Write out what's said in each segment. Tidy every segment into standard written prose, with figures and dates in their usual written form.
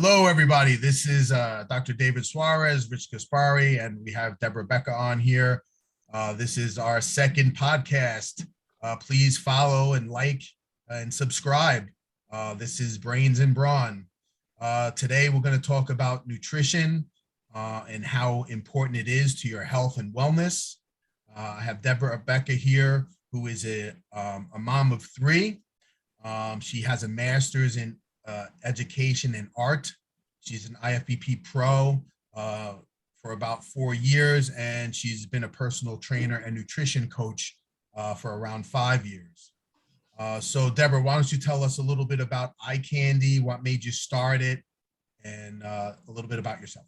Hello, everybody. This is Dr. David Suarez, Rich Gasfari, and we have Debra Becker on here. This is our second podcast. Please follow and like and subscribe. This is Brains and Brawn. Today, we're going to talk about nutrition and how important it is to your health and wellness. I have Debra Becker here, who is a mom of three. She has a master's in education and art. She's an IFBB pro for about 4 years, and she's been a personal trainer and nutrition coach for around 5 years. So Debra, why don't you tell us a little bit about Icandy, what made you start it, and a little bit about yourself.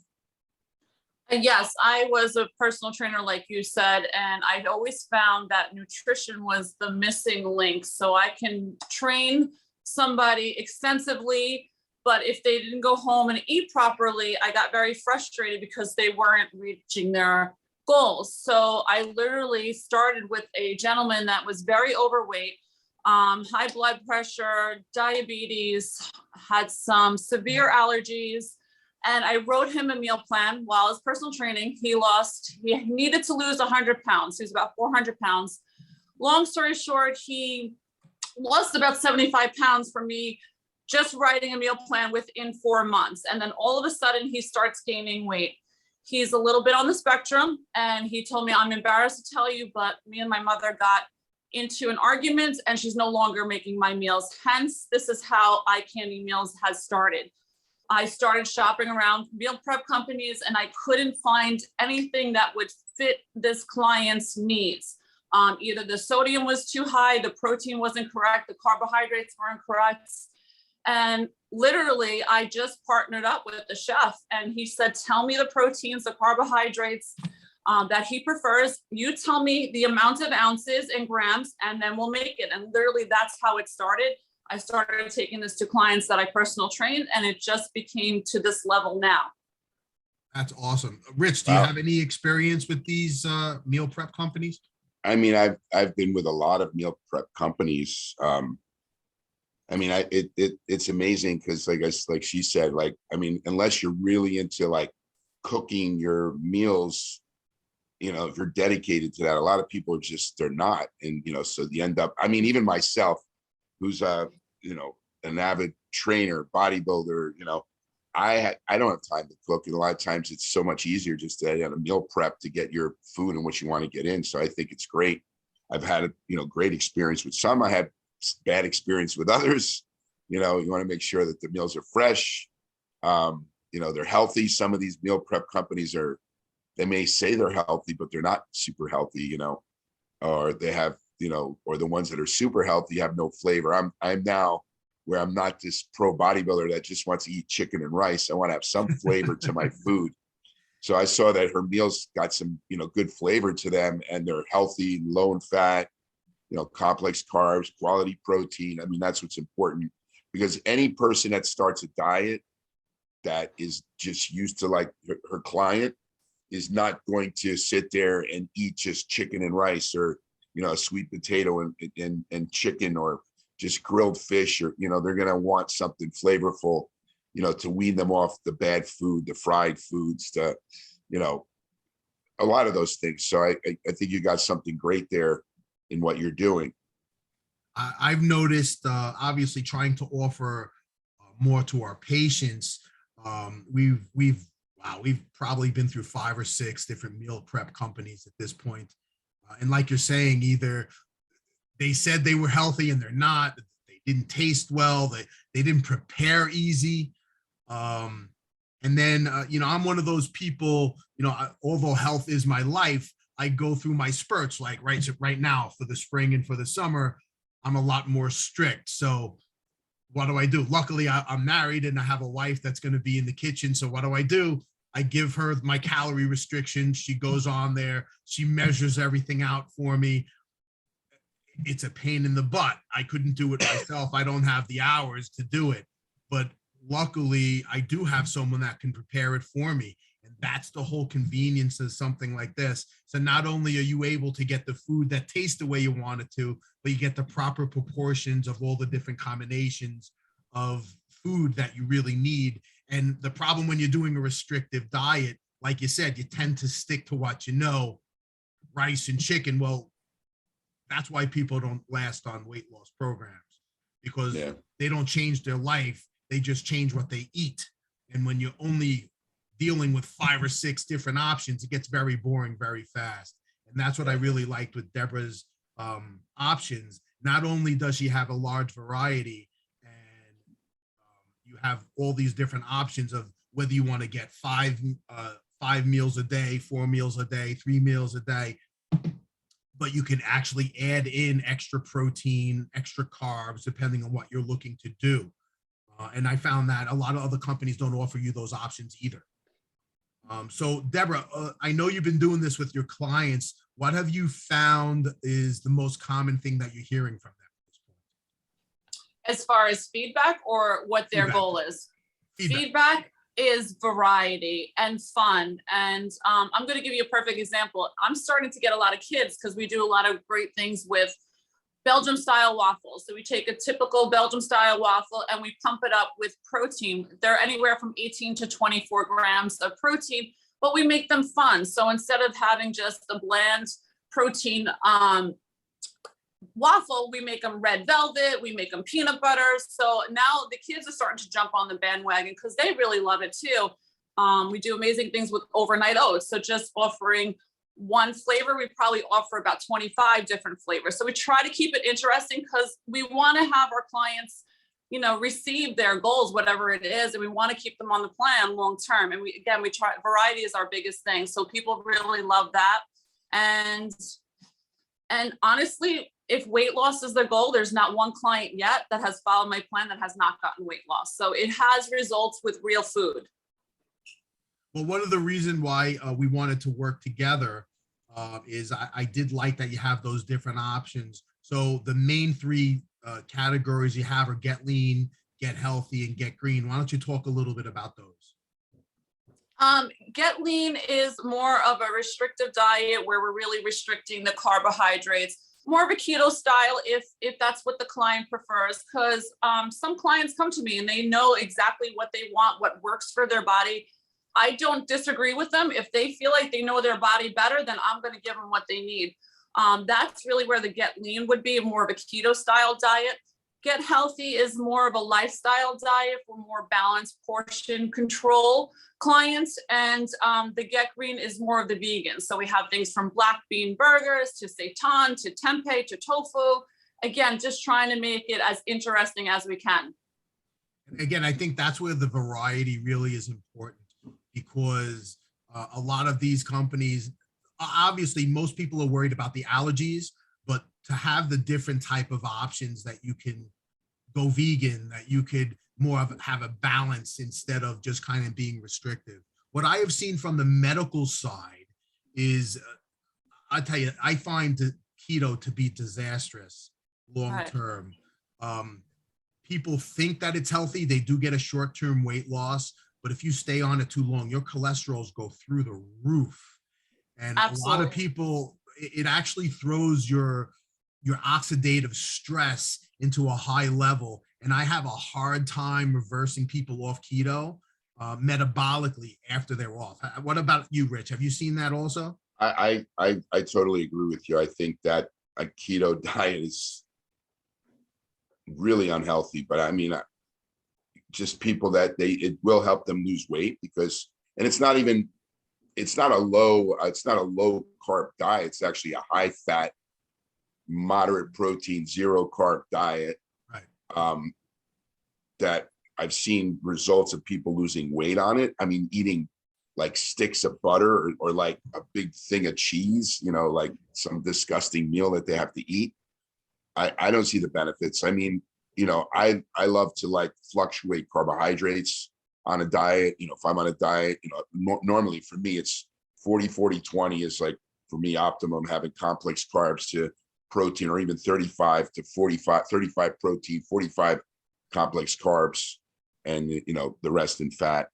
Yes, I was a personal trainer, like you said, and I always found that nutrition was the missing link. So I can train somebody extensively, but if they didn't go home and eat properly, I got very frustrated because they weren't reaching their goals. So I literally started with a gentleman that was very overweight, high blood pressure, diabetes, had some severe allergies. And I wrote him a meal plan while I was personal training. He needed to lose 100 pounds. He was about 400 pounds. Long story short, he lost about 75 pounds for me, just writing a meal plan within 4 months. And then all of a sudden he starts gaining weight. He's a little bit on the spectrum. And he told me, I'm embarrassed to tell you, but me and my mother got into an argument and she's no longer making my meals. Hence, this is how Icandy Meals has started. I started shopping around meal prep companies and I couldn't find anything that would fit this client's needs. Either the sodium was too high, the protein wasn't correct, the carbohydrates weren't correct. And literally, I just partnered up with the chef and he said, tell me the proteins, the carbohydrates that he prefers. You tell me the amount of ounces and grams, and then we'll make it. And literally, that's how it started. I started taking this to clients that I personal trained, and it just became to this level now. That's awesome. Rich, do you have any experience with these meal prep companies? I mean, I've been with a lot of meal prep companies. I mean, it's amazing because, like she said, unless you're really into like cooking your meals, if you're dedicated to that, a lot of people are just, they're not, and so you end up. I mean, even myself, who's an avid trainer, bodybuilder, I don't have time to cook. And a lot of times it's so much easier just to add a meal prep to get your food and what you want to get in. So I think it's great. I've had a great experience with some. I had bad experience with others. You want to make sure that the meals are fresh. They're healthy. Some of these meal prep companies they may say they're healthy, but they're not super healthy, or they have, or the ones that are super healthy have no flavor. I'm now where I'm not this pro bodybuilder that just wants to eat chicken and rice. I want to have some flavor to my food. So I saw that her meals got some, good flavor to them, and they're healthy, low in fat, complex carbs, quality protein. I mean, that's what's important, because any person that starts a diet that is just used to like her client is not going to sit there and eat just chicken and rice, or a sweet potato and chicken, or just grilled fish, or they're going to want something flavorful, to wean them off the bad food, the fried foods, a lot of those things. So I think you got something great there in what you're doing. I've noticed, obviously, trying to offer more to our patients. We've probably been through 5 or 6 different meal prep companies at this point. And like you're saying, either they said they were healthy and they're not, they didn't taste well, they didn't prepare easy. And then, I'm one of those people, although health is my life, I go through my spurts, like right now for the spring and for the summer, I'm a lot more strict. So what do? Luckily, I'm married and I have a wife that's going to be in the kitchen. So what do? I give her my calorie restrictions. She goes on there. She measures everything out for me. It's a pain in the butt. I couldn't do it myself. I don't have the hours to do it. But luckily, I do have someone that can prepare it for me. And that's the whole convenience of something like this. So not only are you able to get the food that tastes the way you want it to, but you get the proper proportions of all the different combinations of food that you really need. And the problem when you're doing a restrictive diet, like you said, you tend to stick to what you know, rice and chicken. Well, that's why people don't last on weight loss programs, because they don't change their life. They just change what they eat. And when you're only dealing with 5 or 6 different options, it gets very boring very fast. And that's what I really liked with Debra's options. Not only does she have a large variety, and you have all these different options of whether you want to get 5 meals a day, 4 meals a day, 3 meals a day, but you can actually add in extra protein, extra carbs, depending on what you're looking to do. And I found that a lot of other companies don't offer you those options either. So Debra, I know you've been doing this with your clients. What have you found is the most common thing that you're hearing from them at this point? As far as feedback or what their goal is? Feedback is variety and fun. And I'm going to give you a perfect example. I'm starting to get a lot of kids because we do a lot of great things with Belgium style waffles. So we take a typical Belgium style waffle and we pump it up with protein. They're anywhere from 18 to 24 grams of protein, but we make them fun. So instead of having just a bland protein waffle, we make them red velvet, we make them peanut butter. So now the kids are starting to jump on the bandwagon because they really love it too. We do amazing things with overnight oats. So just offering one flavor, we probably offer about 25 different flavors. So we try to keep it interesting because we want to have our clients, receive their goals, whatever it is, and we want to keep them on the plan long term. And we try, variety is our biggest thing. So people really love that. And honestly, if weight loss is their goal, there's not one client yet that has followed my plan that has not gotten weight loss. So it has results with real food. Well, one of the reasons why we wanted to work together is I did like that you have those different options. So the main 3 categories you have are get lean, get healthy, and get green. Why don't you talk a little bit about those? Get lean is more of a restrictive diet where we're really restricting the carbohydrates, more of a keto style if that's what the client prefers, because some clients come to me and they know exactly what they want, what works for their body. I don't disagree with them. If they feel like they know their body better, then I'm going to give them what they need. That's really where the get lean would be, more of a keto style diet. Get healthy is more of a lifestyle diet for more balanced portion control clients. And the get green is more of the vegan. So we have things from black bean burgers to seitan to tempeh to tofu. Again, just trying to make it as interesting as we can. And again, I think that's where the variety really is important, because a lot of these companies, obviously most people are worried about the allergies, but to have the different type of options that you can go vegan, that you could more of have a balance instead of just kind of being restrictive. What I have seen from the medical side is, I tell you, I find keto to be disastrous long term. People think that it's healthy. They do get a short-term weight loss, but if you stay on it too long, your cholesterols go through the roof. And Absolutely. A lot of people, it actually throws your oxidative stress into a high level. And I have a hard time reversing people off keto metabolically after they're off. What about you, Rich? Have you seen that also? I totally agree with you. I think that a keto diet is really unhealthy, but I mean, just people that it will help them lose weight because, and it's not a low carb diet. It's actually a high fat, moderate protein, 0 carb diet. Right. That I've seen results of people losing weight on it. I mean, eating like sticks of butter or like a big thing of cheese, like some disgusting meal that they have to eat. I don't see the benefits. I mean, I love to like fluctuate carbohydrates on a diet. If I'm on a diet, normally for me, it's 40, 40, 20 is like, for me, optimum, having complex carbs to protein, or even 35 to 45, 35 protein, 45 complex carbs, and, the rest in fat.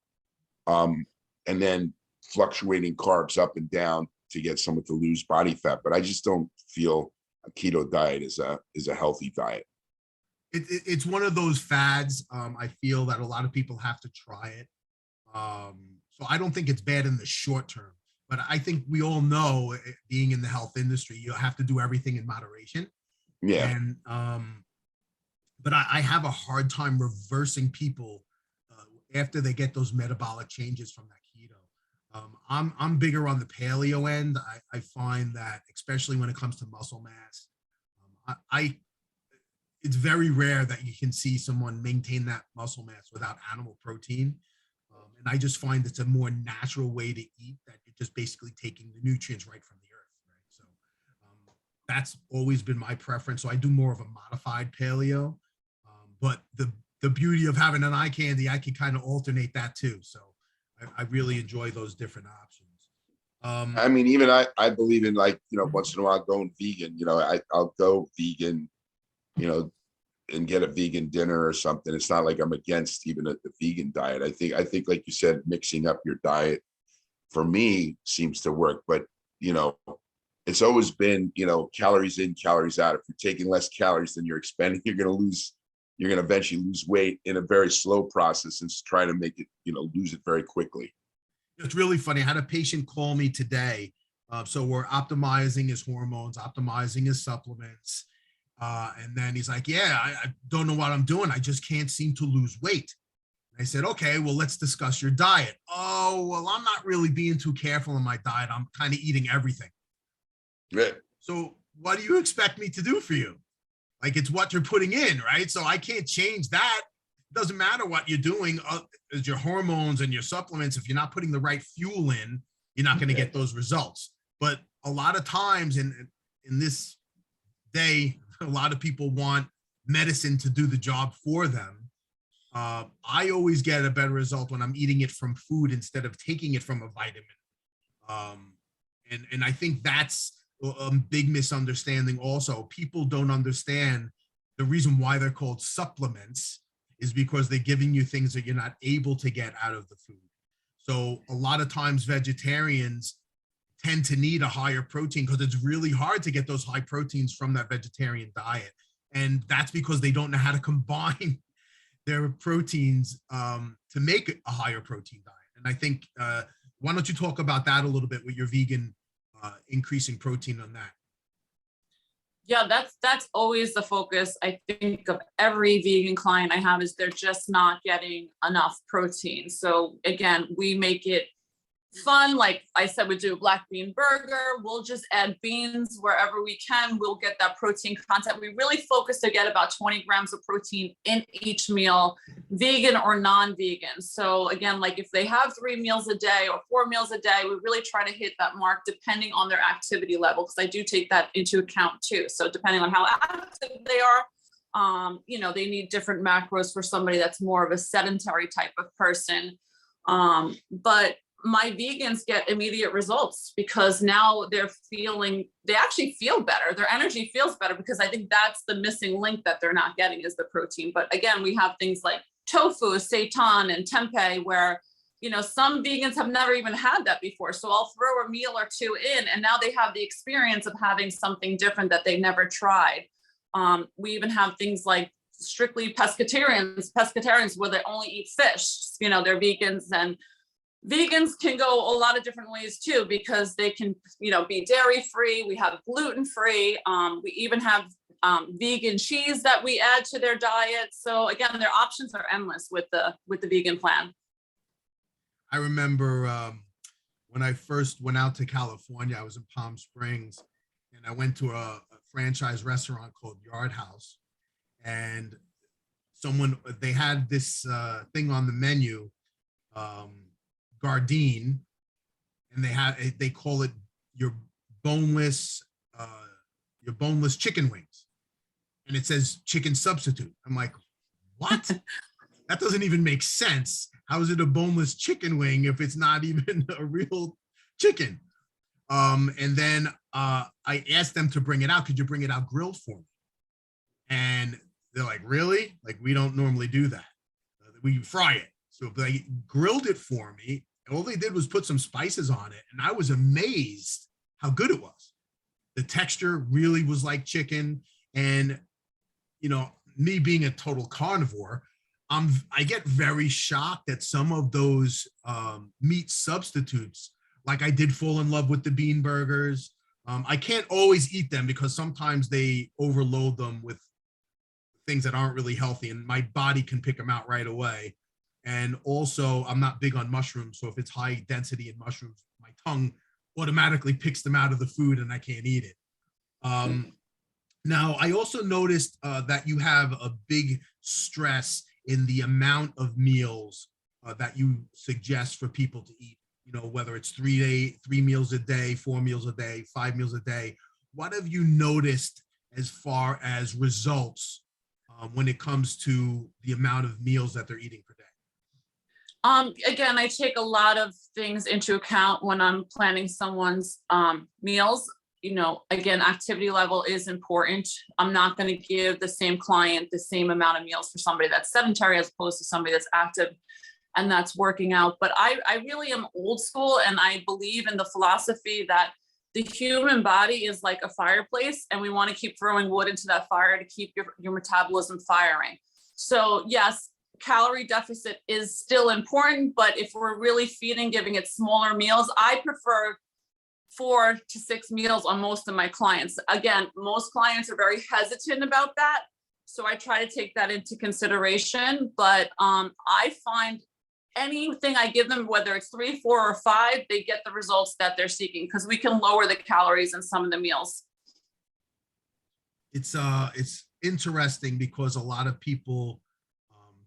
And then fluctuating carbs up and down to get someone to lose body fat. But I just don't feel a keto diet is a healthy diet. It's one of those fads. I feel that a lot of people have to try it. So I don't think it's bad in the short term, but I think we all know, being in the health industry, you have to do everything in moderation. Yeah. And but I have a hard time reversing people after they get those metabolic changes from that keto. I'm bigger on the paleo end. I find that, especially when it comes to muscle mass, it's very rare that you can see someone maintain that muscle mass without animal protein. And I just find it's a more natural way to eat, that you're just basically taking the nutrients right from the earth, right? So that's always been my preference. So I do more of a modified paleo. But the beauty of having an Icandy, I can kind of alternate that too. So I really enjoy those different options. I mean, even I believe in, like, once in a while going vegan. I'll go vegan, and get a vegan dinner or something. It's not like I'm against even the vegan diet. I think, like you said, mixing up your diet for me seems to work. But it's always been, calories in, calories out. If you're taking less calories than you're expending, you're going to eventually lose weight in a very slow process, and try to make it, lose it very quickly. It's really funny. I had a patient call me today. So we're optimizing his hormones, optimizing his supplements. And then he's like, yeah, I don't know what I'm doing. I just can't seem to lose weight. And I said, okay, well, let's discuss your diet. Oh, well, I'm not really being too careful in my diet. I'm kind of eating everything. Yeah. So what do you expect me to do for you? Like, it's what you're putting in, right? So I can't change that. It doesn't matter what you're doing, as your hormones and your supplements. If you're not putting the right fuel in, you're not going to get those results. But a lot of times in this day, a lot of people want medicine to do the job for them. I always get a better result when I'm eating it from food instead of taking it from a vitamin. And I think that's a big misunderstanding also. People don't understand the reason why they're called supplements is because they're giving you things that you're not able to get out of the food. So a lot of times vegetarians tend to need a higher protein because it's really hard to get those high proteins from that vegetarian diet. And that's because they don't know how to combine their proteins to make a higher protein diet. And I think, why don't you talk about that a little bit with your vegan increasing protein on that? Yeah, that's always the focus, I think, of every vegan client I have, is they're just not getting enough protein. So again, we make it fun. Like I said, we do a black bean burger. We'll just add beans wherever we can. We'll get that protein content. We really focus to get about 20 grams of protein in each meal, vegan or non-vegan. So again, like if they have 3 meals a day or 4 meals a day, we really try to hit that mark depending on their activity level, because I do take that into account too. So depending on how active they are, they need different macros for somebody that's more of a sedentary type of person. But my vegans get immediate results because now they actually feel better. Their energy feels better, because I think that's the missing link that they're not getting, is the protein. But again, we have things like tofu, seitan, and tempeh, where, some vegans have never even had that before. So I'll throw a meal or two in, and now they have the experience of having something different that they never tried. We even have things like strictly pescatarians where they only eat fish. They're vegans, and vegans can go a lot of different ways too, because they can, be dairy free. We have gluten free. We even have vegan cheese that we add to their diet. So again, their options are endless with the vegan plan. I remember when I first went out to California, I was in Palm Springs, and I went to a franchise restaurant called Yard House, and they had this thing on the menu, Gardein, and they call it your boneless chicken wings, and it says chicken substitute. I'm like, what? That doesn't even make sense. How is it a boneless chicken wing if it's not even a real chicken? And then I asked them to bring it out. Could you bring it out grilled for me? And they're like, really? Like, we don't normally do that. We fry it. So they grilled it for me. All they did was put some spices on it, and I was amazed how good it was. The texture really was like chicken. And, me being a total carnivore, I get very shocked at some of those meat substitutes. Like I did fall in love with the bean burgers. I can't always eat them because sometimes they overload them with things that aren't really healthy, and my body can pick them out right away. And also, I'm not big on mushrooms, so if it's high density in mushrooms, my tongue automatically picks them out of the food, and I can't eat it. Now, I also noticed that you have a big stress in the amount of meals that you suggest for people to eat. You know, whether it's 3 meals a day, 4 meals a day, 5 meals a day. What have you noticed as far as results when it comes to the amount of meals that they're eating per day? Again, I take a lot of things into account when I'm planning someone's meals. You know, again, activity level is important. I'm not going to give the same client the same amount of meals for somebody that's sedentary as opposed to somebody that's active and that's working out. But I really am old school, and I believe in the philosophy that the human body is like a fireplace, and we want to keep throwing wood into that fire to keep your metabolism firing. So yes, calorie deficit is still important, but if we're really feeding, giving it smaller meals, I prefer 4 to 6 meals on most of my clients. Again, most clients are very hesitant about that, so I try to take that into consideration. But I find anything I give them, whether it's 3, 4, or 5, they get the results that they're seeking because we can lower the calories in some of the meals. It's interesting because a lot of people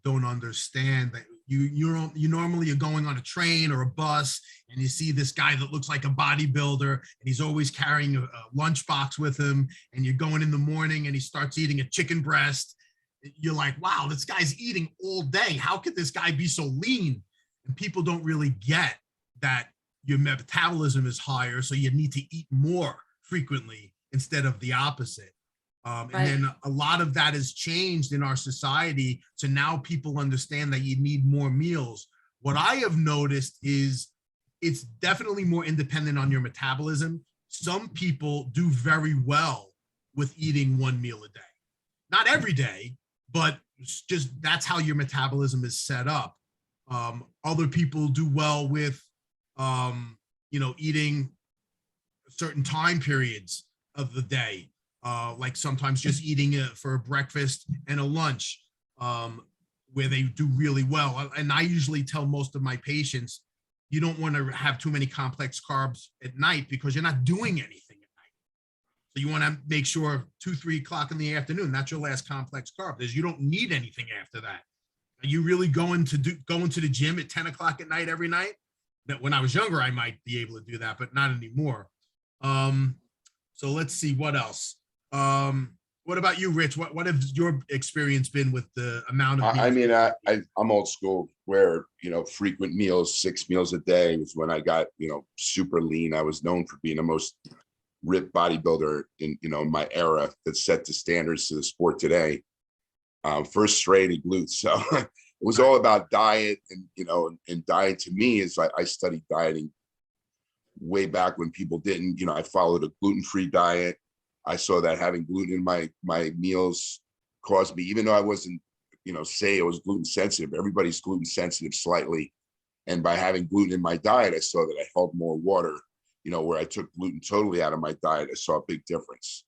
don't understand that you normally are going on a train or a bus and you see this guy that looks like a bodybuilder and he's always carrying a lunchbox with him, and you're going in the morning and he starts eating a chicken breast. You're like, wow, this guy's eating all day. How could this guy be so lean? And people don't really get that your metabolism is higher, so you need to eat more frequently instead of the opposite. Right. And then a lot of that has changed in our society. So now people understand that you need more meals. What I have noticed is it's definitely more independent on your metabolism. Some people do very well with eating 1 meal a day. Not every day, but just that's how your metabolism is set up. Other people do well with, eating certain time periods of the day. Like sometimes just eating it for a breakfast and a lunch, where they do really well. And I usually tell most of my patients, you don't want to have too many complex carbs at night because you're not doing anything at night. So you want to make sure 2, 3 o'clock in the afternoon, that's your last complex carb. You don't need anything after that. Are you really going to the gym at 10 o'clock at night every night? That when I was younger, I might be able to do that, but not anymore. So let's see what else. What about you, Rich? What has your experience been with the amount of meals? I'm old school where, frequent meals, 6 meals a day was when I got, super lean. I was known for being the most ripped bodybuilder in, my era that set the standards to the sport today. First straight and glutes. So it was all about diet, and diet to me is I studied dieting way back when people didn't. I followed a gluten-free diet. I saw that having gluten in my meals caused me, even though I wasn't, say I was gluten sensitive, everybody's gluten sensitive slightly. And by having gluten in my diet, I saw that I held more water, where I took gluten totally out of my diet, I saw a big difference.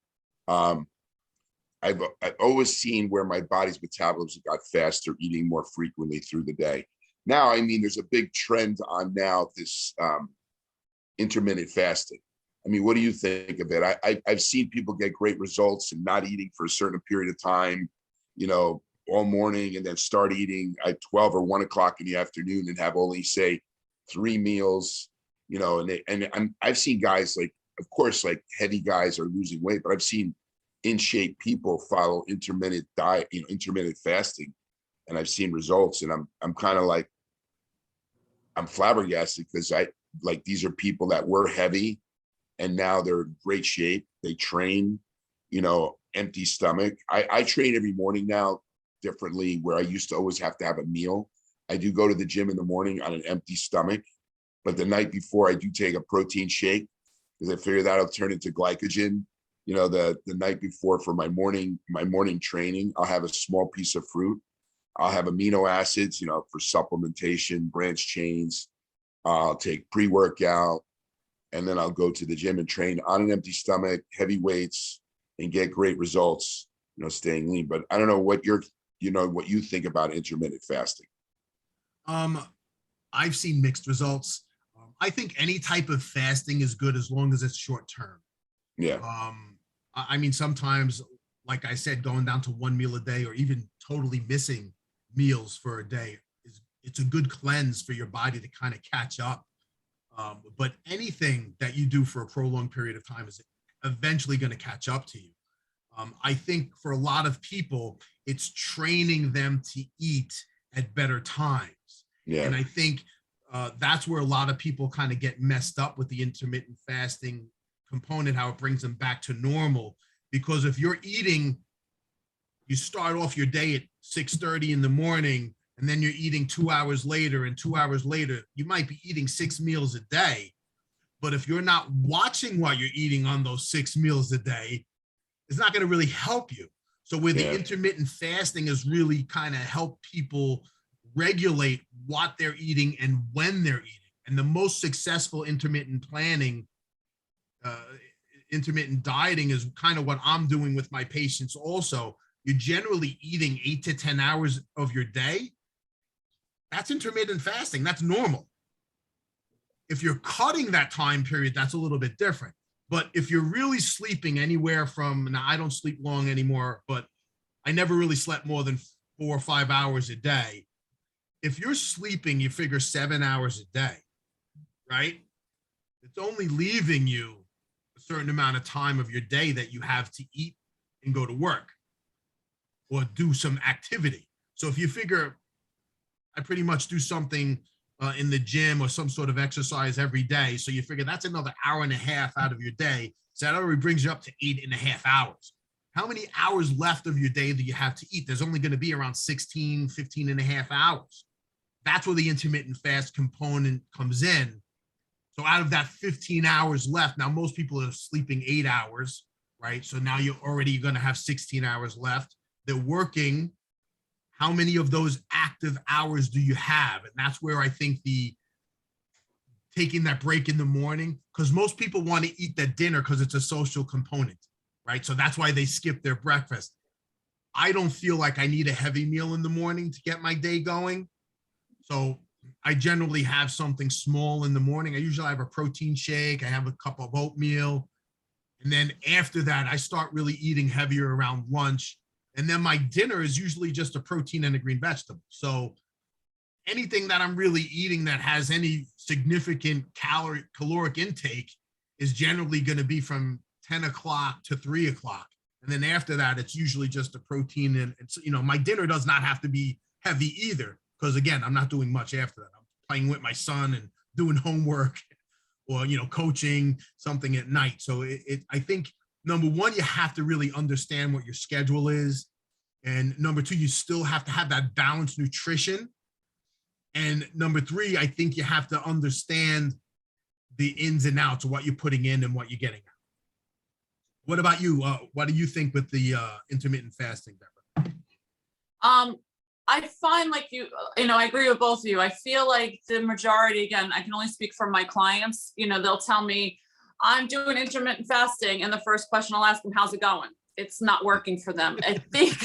I've always seen where my body's metabolism got faster, eating more frequently through the day. Now, there's a big trend on now, this intermittent fasting. What do you think of it? I've seen people get great results and not eating for a certain period of time, all morning, and then start eating at 12 or 1 o'clock in the afternoon and have only, say, 3 meals, I've seen guys, like, of course, like heavy guys are losing weight, but I've seen in shape people follow intermittent diet, intermittent fasting, and I've seen results, and I'm kind of like, I'm flabbergasted because these are people that were heavy and now they're in great shape. They train, empty stomach. I train every morning now differently, where I used to always have to have a meal. I do go to the gym in the morning on an empty stomach, but the night before I do take a protein shake because I figure that'll turn into glycogen. The night before for my morning training, I'll have a small piece of fruit. I'll have amino acids, for supplementation, branch chains. I'll take pre-workout, and then I'll go to the gym and train on an empty stomach, heavy weights, and get great results, staying lean. But I don't know what what you think about intermittent fasting. I've seen mixed results. I think any type of fasting is good as long as it's short term. Yeah. I mean, sometimes, like I said, going down to one meal a day or even totally missing meals for a day it's a good cleanse for your body to kind of catch up. But anything that you do for a prolonged period of time is eventually going to catch up to you. I think for a lot of people, it's training them to eat at better times. Yeah. And I think that's where a lot of people kind of get messed up with the intermittent fasting component, how it brings them back to normal. Because if you're eating, you start off your day at 6:30 in the morning, and then you're eating 2 hours later, and 2 hours later, you might be eating 6 meals a day. But if you're not watching what you're eating on those 6 meals a day, it's not going to really help you. So where the intermittent fasting is really kind of help people regulate what they're eating and when they're eating. And the most successful intermittent planning, intermittent dieting is kind of what I'm doing with my patients also. You're generally eating 8 to 10 hours of your day. That's intermittent fasting. That's normal. If you're cutting that time period, that's a little bit different. But if you're really sleeping anywhere from, now I don't sleep long anymore, but I never really slept more than 4 or 5 hours a day. If you're sleeping, you figure 7 hours a day, right? It's only leaving you a certain amount of time of your day that you have to eat and go to work or do some activity. So if you figure I pretty much do something in the gym or some sort of exercise every day, so you figure that's another hour and a half out of your day. So that already brings you up to 8.5 hours. How many hours left of your day do you have to eat? There's only going to be around 16, 15.5 hours. That's where the intermittent fast component comes in. So out of that 15 hours left, now most people are sleeping 8 hours, right? So now you're already going to have 16 hours left. They're working. How many of those active hours do you have? And that's where I think the taking that break in the morning, because most people want to eat that dinner because it's a social component, right? So that's why they skip their breakfast. I don't feel like I need a heavy meal in the morning to get my day going. So I generally have something small in the morning. I usually have a protein shake. I have a cup of oatmeal. And then after that, I start really eating heavier around lunch. And then my dinner is usually just a protein and a green vegetable. So anything that I'm really eating that has any significant caloric intake is generally going to be from 10 o'clock to 3 o'clock. And then after that, it's usually just a protein. And it's, my dinner does not have to be heavy either. Because again, I'm not doing much after that. I'm playing with my son and doing homework or, coaching something at night. So I think, number one, you have to really understand what your schedule is. And number two, you still have to have that balanced nutrition. And number three, I think you have to understand the ins and outs of what you're putting in and what you're getting out. What about you? What do you think with the intermittent fasting, Debra? I find like I agree with both of you. I feel like the majority, again, I can only speak for my clients, they'll tell me I'm doing intermittent fasting. And the first question I'll ask them, how's it going? It's not working for them. I think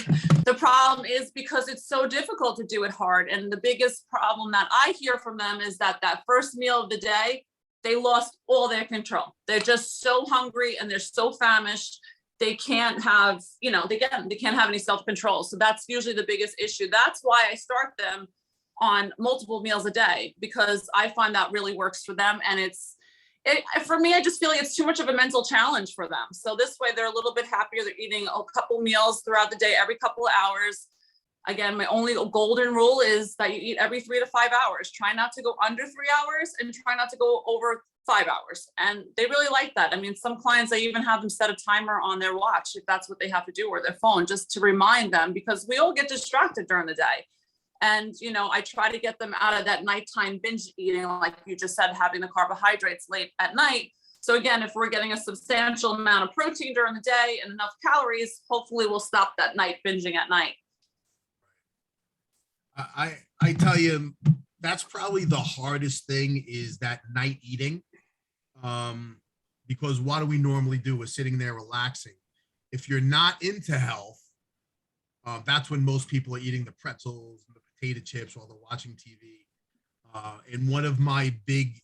the problem is because it's so difficult to do it hard. And the biggest problem that I hear from them is that first meal of the day, they lost all their control. They're just so hungry and they're so famished. They can't have, they can't have any self-control. So that's usually the biggest issue. That's why I start them on multiple meals a day, because I find that really works for them. And for me, I just feel like it's too much of a mental challenge for them. So this way they're a little bit happier. They're eating a couple meals throughout the day, every couple of hours. Again, my only golden rule is that you eat every 3 to 5 hours. Try not to go under 3 hours and try not to go over 5 hours. And they really like that. I mean, some clients, I even have them set a timer on their watch if that's what they have to do, or their phone, just to remind them, because we all get distracted during the day. And, I try to get them out of that nighttime binge eating, like you just said, having the carbohydrates late at night. So again, if we're getting a substantial amount of protein during the day and enough calories, hopefully we'll stop that night binging at night. I tell you, that's probably the hardest thing is that night eating. Because what do we normally do? We're sitting there relaxing. If you're not into health, that's when most people are eating the pretzels and the potato chips while they're watching TV. And one of my big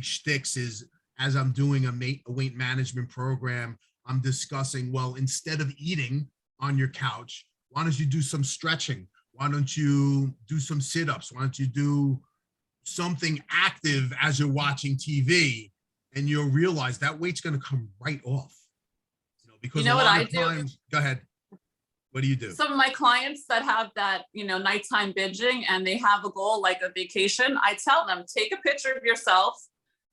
shticks is as I'm doing a weight management program, I'm discussing, well, instead of eating on your couch, why don't you do some stretching? Why don't you do some sit-ups? Why don't you do something active as you're watching TV? And you'll realize that weight's going to come right off. Because You know what I do? Go ahead. What do you do? Some of my clients that have that, nighttime binging and they have a goal like a vacation, I tell them, take a picture of yourself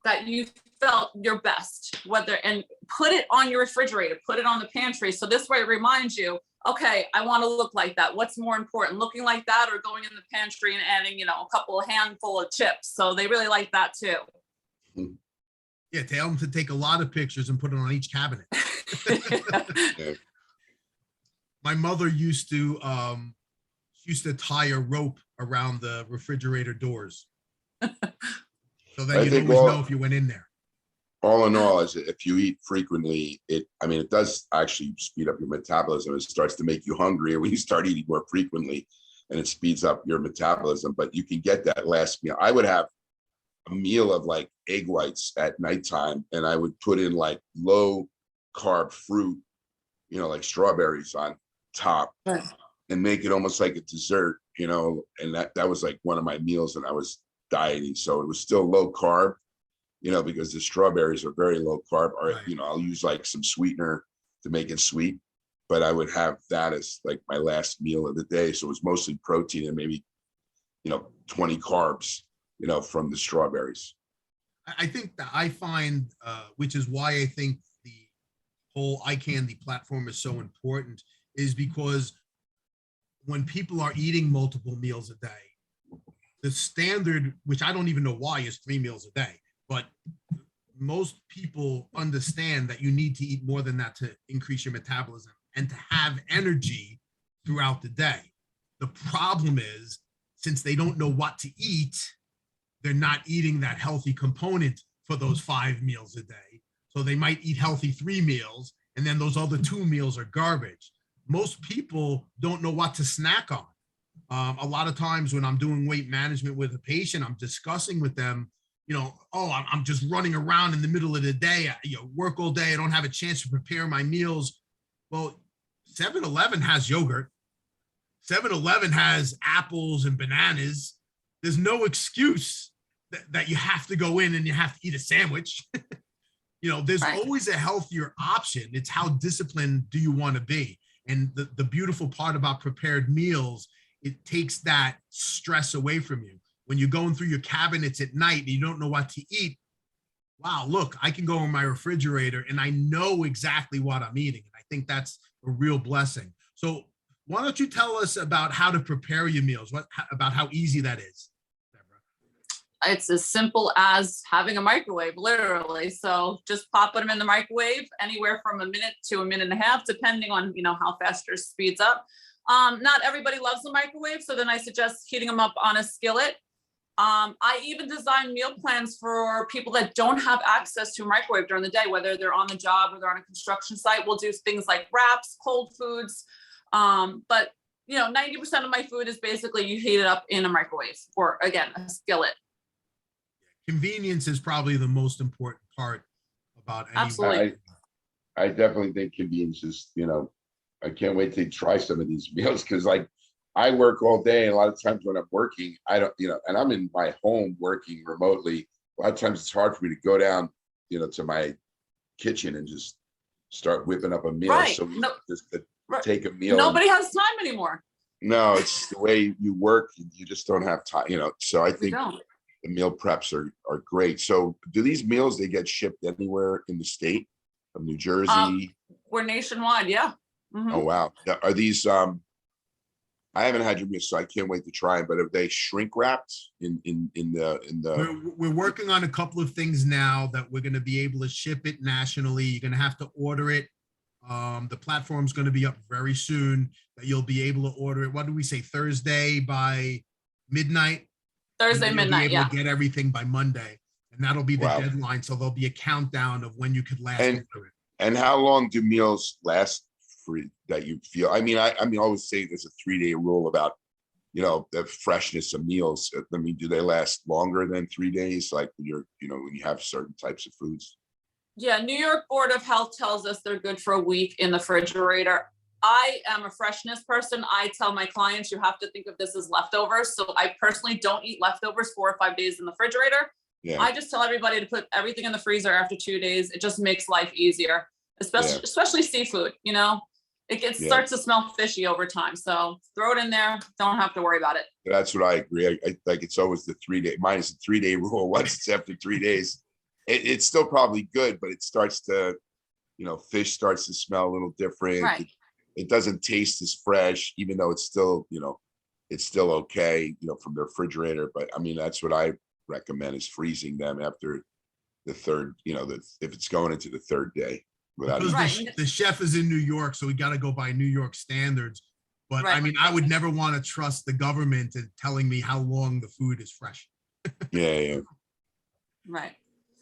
that you felt your best, and put it on your refrigerator, put it on the pantry. So this way it reminds you, okay, I want to look like that. What's more important, looking like that or going in the pantry and adding, a couple of handful of chips? So they really like that too. Yeah, tell them to take a lot of pictures and put it on each cabinet. Yeah. My mother used to tie a rope around the refrigerator doors. So that you'd always know if you went in there. All in all, is if you eat frequently, it does actually speed up your metabolism. It starts to make you hungrier when you start eating more frequently, and it speeds up your metabolism. But you can get that last meal. I would have a meal of like egg whites at nighttime, and I would put in like low carb fruit, like strawberries on top, and make it almost like a dessert, and that was like one of my meals, and I was dieting. So it was still low carb, because the strawberries are very low carb, or, Right. I'll use like some sweetener to make it sweet, but I would have that as like my last meal of the day. So it was mostly protein and maybe, 20 carbs, from the strawberries. I think that I find, which is why I think the whole Icandy platform is so important, is because when people are eating multiple meals a day, the standard, which I don't even know why, is 3 meals a day, but most people understand that you need to eat more than that to increase your metabolism and to have energy throughout the day. The problem is, since they don't know what to eat, they're not eating that healthy component for those 5 meals a day. So they might eat healthy 3 meals, and then those other 2 meals are garbage. Most people don't know what to snack on. A lot of times when I'm doing weight management with a patient, I'm discussing with them, I'm just running around in the middle of the day, work all day. I don't have a chance to prepare my meals. Well, 7-Eleven has yogurt. 7-Eleven has apples and bananas. There's no excuse that you have to go in and you have to eat a sandwich. There's Right. always a healthier option. It's how disciplined do you want to be? And the beautiful part about prepared meals, it takes that stress away from you. When you're going through your cabinets at night and you don't know what to eat, wow, look, I can go in my refrigerator and I know exactly what I'm eating. And I think that's a real blessing. So why don't you tell us about how to prepare your meals? About how easy that is, Debra? It's as simple as having a microwave, literally. So just popping them in the microwave anywhere from a minute to a minute and a half, depending on, how fast your speeds up. Not everybody loves the microwave. So then I suggest heating them up on a skillet. I even design meal plans for people that don't have access to a microwave during the day, whether they're on the job or they're on a construction site. We'll do things like wraps, cold foods. But 90% of my food is basically you heat it up in a microwave or, again, a skillet. Convenience is probably the most important part about any. Absolutely. I definitely think convenience is, I can't wait to try some of these meals, because like I work all day, and a lot of times when I'm working, I don't, and I'm in my home working remotely. A lot of times it's hard for me to go down, to my kitchen and just start whipping up a meal. Right. So No, just to right. take a meal. Nobody has time anymore. No, it's the way you work. You just don't have time, so I We think don't. the meal preps are great. So do these meals, they get shipped anywhere in the state of New Jersey? We're nationwide. Yeah. Mhm. Oh, wow. Are these, I haven't had your meal, so I can't wait to try them, but are they shrink wrapped in the, We're working on a couple of things now that we're going to be able to ship it nationally. You're going to have to order it The platform's going to be up very soon, that you'll be able to order it. What do we say? Thursday by midnight? Thursday And you'll midnight, be able yeah. to get everything by Monday. And that'll be the Wow. deadline. So there'll be a countdown of when you could last And- order it. And how long do meals last for that you feel? I mean, I always say there's a 3-day rule about, the freshness of meals. I mean, do they last longer than 3 days? Like when when you have certain types of foods? Yeah, New York Board of Health tells us they're good for a week in the refrigerator. I am a freshness person. I tell my clients, you have to think of this as leftovers. So I personally don't eat leftovers 4 or 5 days in the refrigerator. Yeah. I just tell everybody to put everything in the freezer after 2 days. It just makes life easier, especially seafood, It starts to smell fishy over time. So throw it in there. Don't have to worry about it. That's what I agree. I like it's always the 3-day, minus the 3-day rule. Once it's after 3 days, it's still probably good, but it starts to, fish starts to smell a little different. Right. It doesn't taste as fresh, even though it's still, it's still okay, from the refrigerator. But I mean, that's what I recommend, is freezing them after the third, if it's going into the third day. Because Right. the chef is in New York, so we got to go by New York standards. But I Right. mean, I would never want to trust the government in telling me how long the food is fresh. Yeah. Right.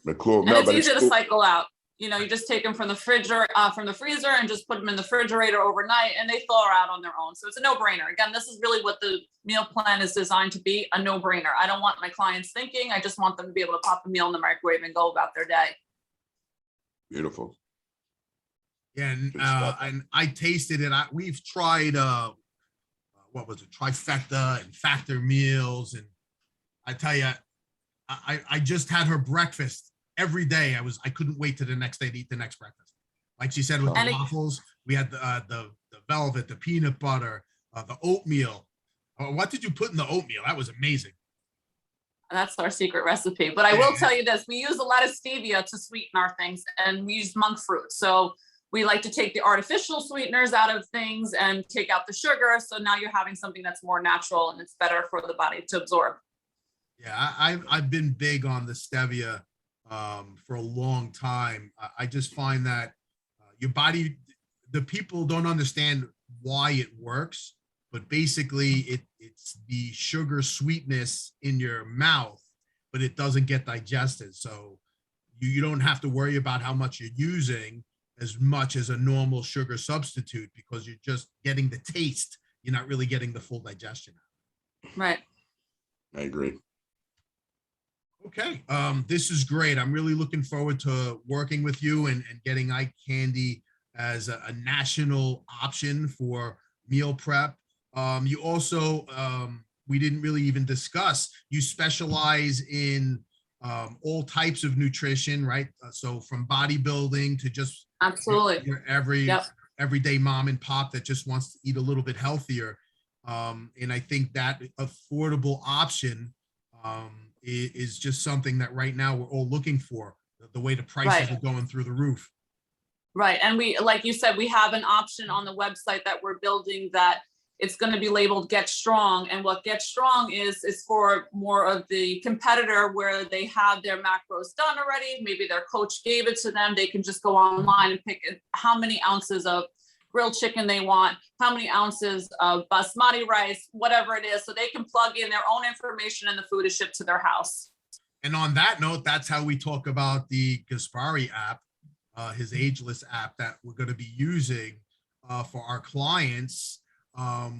But cool. And No, it's but easy it's to cool. cycle out. You just take them from the freezer and just put them in the refrigerator overnight, and they thaw out on their own. So it's a no-brainer. Again, this is really what the meal plan is designed to be, a no-brainer. I don't want my clients thinking. I just want them to be able to pop a meal in the microwave and go about their day. Beautiful. Yeah, Good stuff. and I tasted it. We've tried what was it, Trifecta and Factor meals, and I tell you, I just had her breakfast every day. I couldn't wait to the next day to eat the next breakfast. Like she said, with the waffles, we had the velvet, the peanut butter, the oatmeal. What did you put in the oatmeal? That was amazing. That's our secret recipe. But I will tell you this, we use a lot of stevia to sweeten our things, and we use monk fruit. So we like to take the artificial sweeteners out of things and take out the sugar. So now you're having something that's more natural and it's better for the body to absorb. Yeah, I've been big on the stevia for a long time. I just find that your body, the people don't understand why it works, but basically it's the sugar sweetness in your mouth, but it doesn't get digested. So you don't have to worry about how much you're using as much as a normal sugar substitute, because you're just getting the taste. You're not really getting the full digestion. Right. I agree. Okay, this is great. I'm really looking forward to working with you and getting Icandy as a national option for meal prep. You also, we didn't really even discuss, you specialize in all types of nutrition, right? So from bodybuilding to just Absolutely. your Yep. everyday mom and pop that just wants to eat a little bit healthier. And I think that affordable option is just something that right now we're all looking for, the way the prices are going through the roof. Right. And we, like you said, we have an option on the website that we're building that it's going to be labeled Get Strong. And what Get Strong is for more of the competitor, where they have their macros done already. Maybe their coach gave it to them. They can just go online and pick how many ounces of grilled chicken they want, how many ounces of basmati rice, whatever it is. So they can plug in their own information and the food is shipped to their house. And on that note, that's how we talk about the Gasfari app, his ageless app that we're going to be using for our clients.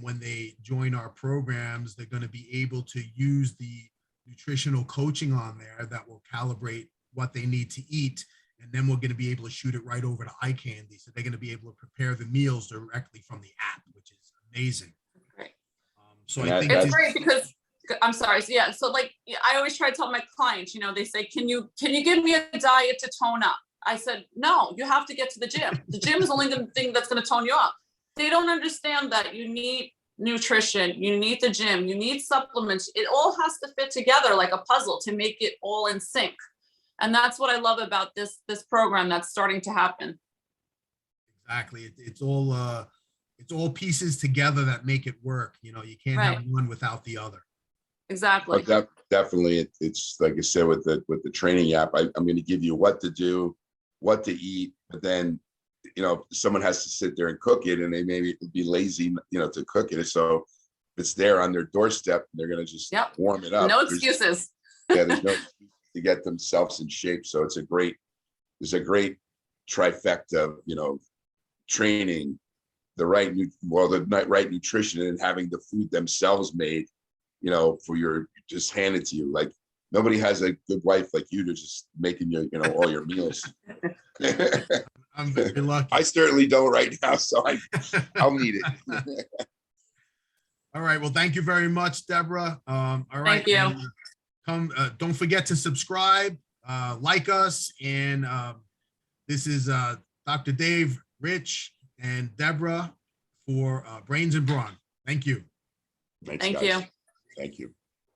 When they join our programs, they're going to be able to use the nutritional coaching on there that will calibrate what they need to eat. And then we're going to be able to shoot it right over to Icandy. So they're going to be able to prepare the meals directly from the app, which is amazing. Great. So And I think It's great because I'm sorry. So yeah. So like I always try to tell my clients, they say, can you give me a diet to tone up? I said, no, you have to get to the gym. The gym is the only thing that's going to tone you up. They don't understand that you need nutrition, you need the gym, you need supplements. It all has to fit together like a puzzle to make it all in sync. And that's what I love about this program that's starting to happen. Exactly. It's all pieces together that make it work. You can't have one without the other. Exactly. But definitely, it's like I said with the training app. I'm going to give you what to do, what to eat, but then you know, someone has to sit there and cook it, and they maybe be lazy, you know, to cook it. So it's there on their doorstep, and they're going to just warm it up. No excuses. There's no excuse to get themselves in shape. So it's a great trifecta of, you know, training, the right nutrition, and having the food themselves made, you know, for your, just handed to you. Like, nobody has a good wife like you to just making you, you know, all your meals. I'm very lucky. I certainly don't right now, so I'll need it. All right. Well, thank you very much, Deborah. All right. Thank you. And, don't forget to subscribe, like us. And this is Dr. Dave, Rich, and Deborah for Brains and Brawn. Thank you. Thanks, Thank guys. you. Thank you.